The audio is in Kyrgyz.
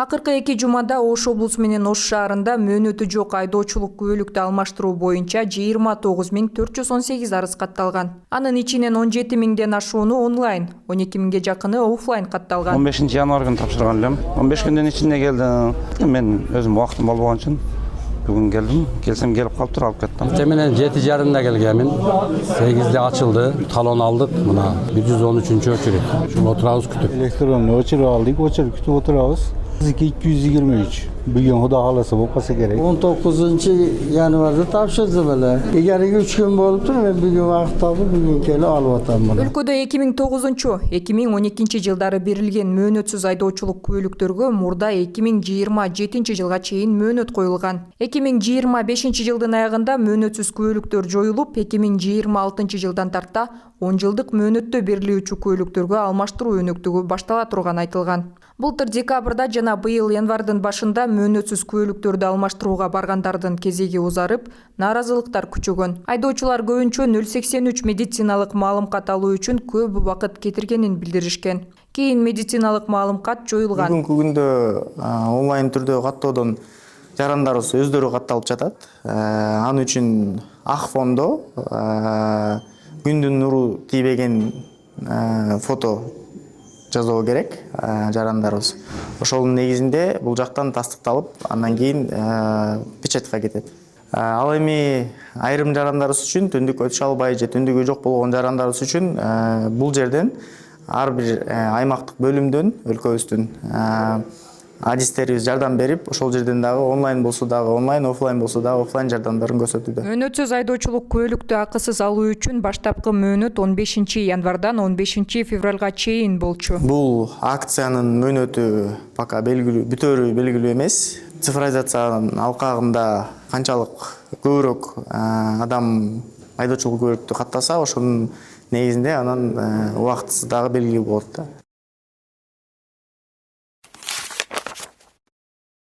Акыркы 2 жумада Ош облусу менен Ош шаарында мөөнөтү жок айдоочулук күбөлүктү алмаштыруу боюнча 29418 арыз катталган. Анын ичинен 17 миңден ашууну онлайн, 12 миңге жакыны офлайн катталган. 15 январь күнү тапшырган элем. 15 күндөн ичинде келди. Мен өзүм убактым болбогон үчүн бүгүн келдим. Келсем келип калыптыр, алып кеттим. Теминен 7:30-да келгенмин. 8'de açıldı. Talon aldık buna. 113. очередь. Şimdi oturağız kütüp. Elektron очередь aldık. Очередь kütüp oturağız. 223. Bugün Huda halası olmasa gerek. 19 yanvarda tapşırdı böyle. Yani 3 gün boluptu, men bugün vaqt aldım, bugün kelip alıp atam bunu. Өлкөдө 2009-2012 жылдары берилген мөөнөтсүз айдоочулук күбөлүктөргө мурда 2027 жылга чейин мөөнөт коюлган. 2025 жылдын аягында мөөнөтсүз күбөлүктөр жоюлуп, 2026 жылдан тарта 10 жылдык мөөнөттө берилүүчү күбөлүктөргө алмаштыруу өнөктүгү баштала турган айтылган. Былтыр декабрда жана быйыл январдын башында мөөнөтсүз күбөлүктөрдү алмаштырууга баргандардын кезеги узарып, нааразылыктар күчөгөн. Айдоочулар көбүнчө 083 медициналык маалымкат алуу үчүн көп убакыт кетиргенин билдиришкен. Кийин медициналык маалымкат жоюлган. Бүгүнкү күндө онлайн түрдө каттоодон жарандарыбыз өздөрү катталып жатат. Аны үчүн ак фондо күндүн нуру тийбеген фото жазуу керек жарандарыбыз. Ошонун негизинде бул жактан тастыкталып, андан кийин печатка кетет. Ал эми айрым жарандарыбыз үчүн түндүк өтүш албай же түндүгү жок болгон жарандарыбыз үчүн бул жерден ар бир аймактык бөлүмдөн өлкөбүздүн адистерибиз жардам берип, ошол жерден дагы онлайн болсо дагы онлайн, офлайн болсо дагы офлайн жардамдарын көрсөтүүдө. Мөөнөтсүз айдоочулук күбөлүктү акысыз алуу үчүн баштапкы мөөнөт 15 январдан 15 февралга чейин болчу. Бул акциянын мөөнөтү пока белгилүү, бүтөөрү белгилүү эмес. Цифровизациянын алкагында канчалык көбүрөөк адам айдоочулук күбөлүктү каттаса, ошонун негизинде анан убактысы дагы белгилүү болот да.